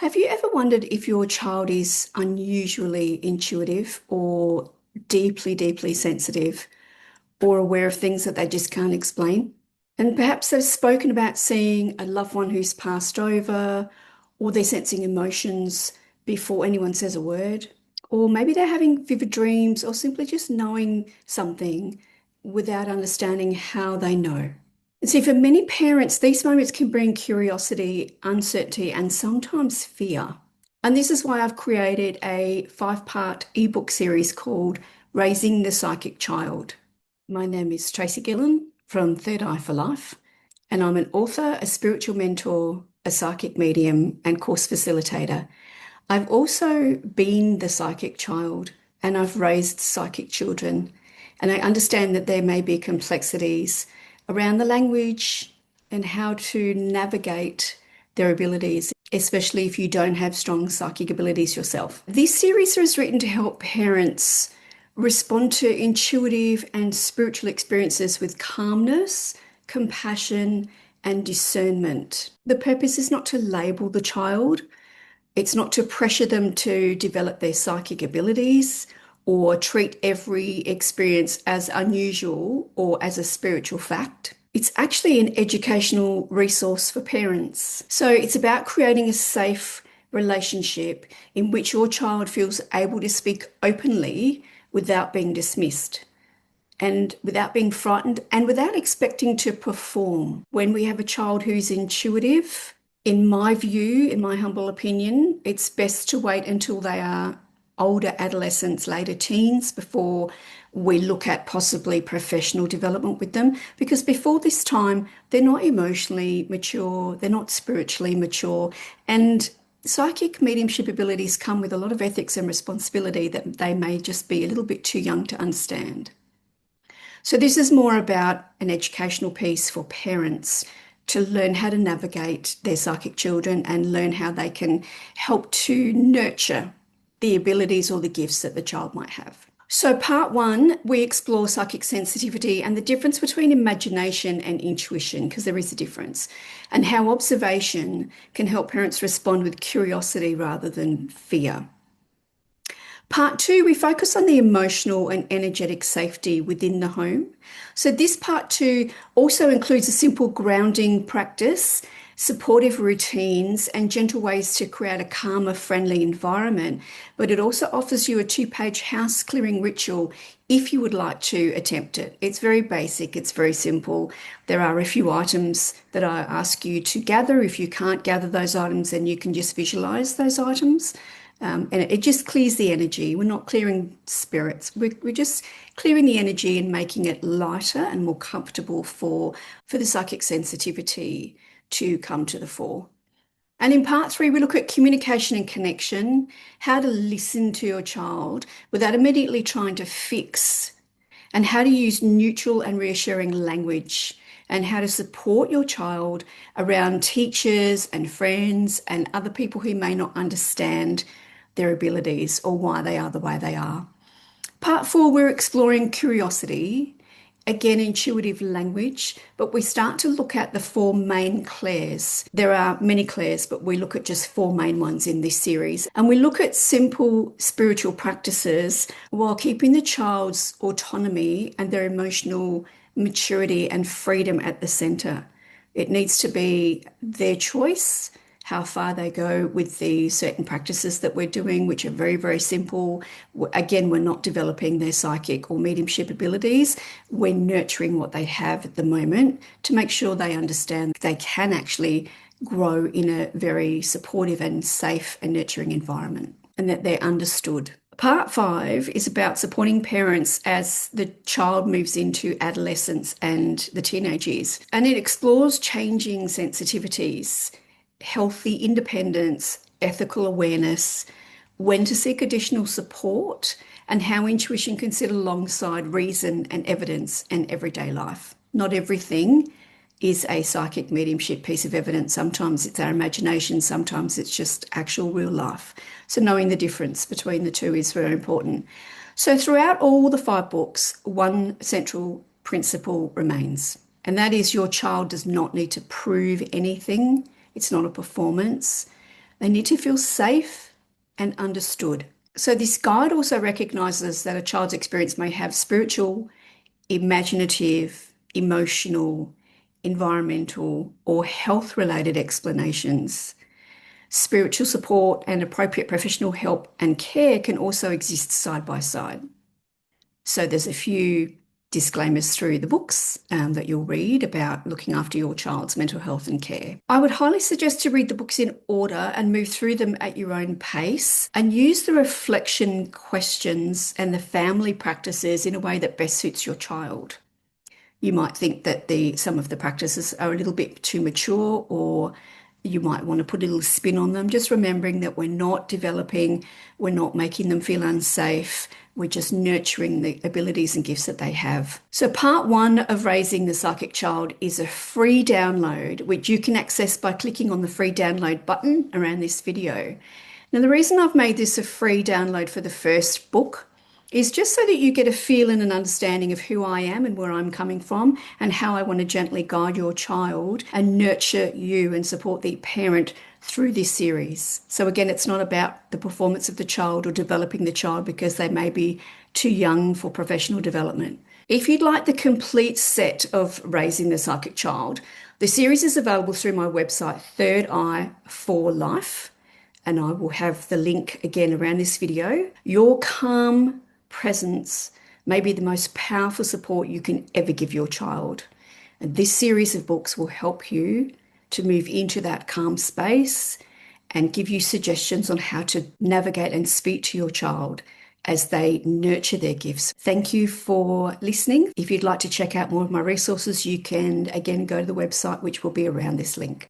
Have you ever wondered if your child is unusually intuitive or deeply, deeply sensitive or aware of things that they just can't explain? And perhaps they've spoken about seeing a loved one who's passed over, or they're sensing emotions before anyone says a word, or maybe they're having vivid dreams or simply just knowing something without understanding how they know. And see, for many parents, these moments can bring curiosity, uncertainty, and sometimes fear. And this is why I've created a 5-part ebook series called Raising the Psychic Child. My name is Tracey Gillan from Third Eye for Life, and I'm an author, a spiritual mentor, a psychic medium, and course facilitator. I've also been the psychic child and I've raised psychic children. And I understand that there may be complexities around the language and how to navigate their abilities, especially if you don't have strong psychic abilities yourself. This series is written to help parents respond to intuitive and spiritual experiences with calmness, compassion, and discernment. The purpose is not to label the child. It's not to pressure them to develop their psychic abilities or treat every experience as unusual or as a spiritual fact. It's actually an educational resource for parents. So it's about creating a safe relationship in which your child feels able to speak openly without being dismissed and without being frightened and without expecting to perform. When we have a child who's intuitive, in my view, in my humble opinion, it's best to wait until they are older adolescents, later teens, before we look at possibly professional development with them. Because before this time, they're not emotionally mature, they're not spiritually mature, and psychic mediumship abilities come with a lot of ethics and responsibility that they may just be a little bit too young to understand. So this is more about an educational piece for parents to learn how to navigate their psychic children and learn how they can help to nurture the abilities or the gifts that the child might have. So part 1, we explore psychic sensitivity and the difference between imagination and intuition, because there is a difference, and how observation can help parents respond with curiosity rather than fear. Part 2, we focus on the emotional and energetic safety within the home. So this part 2 also includes a simple grounding practice, supportive routines, and gentle ways to create a calmer, friendly environment. But it also offers you a 2-page house clearing ritual if you would like to attempt it. It's very basic, it's very simple. There are a few items that I ask you to gather. If you can't gather those items, then you can just visualize those items. And it just clears the energy. We're not clearing spirits. We're just clearing the energy and making it lighter and more comfortable for the psychic sensitivity to come to the fore. And in part 3, we look at communication and connection, how to listen to your child without immediately trying to fix, and how to use neutral and reassuring language, and how to support your child around teachers and friends and other people who may not understand their abilities or why they are the way they are. Part 4, we're exploring curiosity, again, intuitive language, but we start to look at the 4 main clairs. There are many clairs, but we look at just 4 main ones in this series. And we look at simple spiritual practices while keeping the child's autonomy and their emotional maturity and freedom at the center. It needs to be their choice how far they go with the certain practices that we're doing, which are very, very simple. Again, we're not developing their psychic or mediumship abilities. We're nurturing what they have at the moment to make sure they understand they can actually grow in a very supportive and safe and nurturing environment, and that they're understood. Part 5 is about supporting parents as the child moves into adolescence and the teenage years. And it explores changing sensitivities, healthy independence, ethical awareness, when to seek additional support, and how intuition can sit alongside reason and evidence in everyday life. Not everything is a psychic mediumship piece of evidence. Sometimes it's our imagination, sometimes it's just actual real life. So knowing the difference between the two is very important. So throughout all the 5 books, one central principle remains, and that is your child does not need to prove anything. It's not a performance. They need to feel safe and understood. So this guide also recognizes that a child's experience may have spiritual, imaginative, emotional, environmental, or health-related explanations. Spiritual support and appropriate professional help and care can also exist side by side. So there's a few disclaimers through the books that you'll read about looking after your child's mental health and care. I would highly suggest to read the books in order and move through them at your own pace and use the reflection questions and the family practices in a way that best suits your child. You might think that some of the practices are a little bit too mature, or you might want to put a little spin on them, just remembering that we're not developing, we're not making them feel unsafe, we're just nurturing the abilities and gifts that they have. So part 1 of Raising the Psychic Child is a free download, which you can access by clicking on the free download button around this video. Now, the reason I've made this a free download for the first book is just so that you get a feel and an understanding of who I am and where I'm coming from and how I want to gently guide your child and nurture you and support the parent through this series. So again, it's not about the performance of the child or developing the child because they may be too young for professional development. If you'd like the complete set of Raising the Psychic Child, the series is available through my website, Third Eye for Life, and I will have the link again around this video. Your calm presence may be the most powerful support you can ever give your child. And this series of books will help you to move into that calm space and give you suggestions on how to navigate and speak to your child as they nurture their gifts. Thank you for listening. If you'd like to check out more of my resources, you can again go to the website, which will be around this link.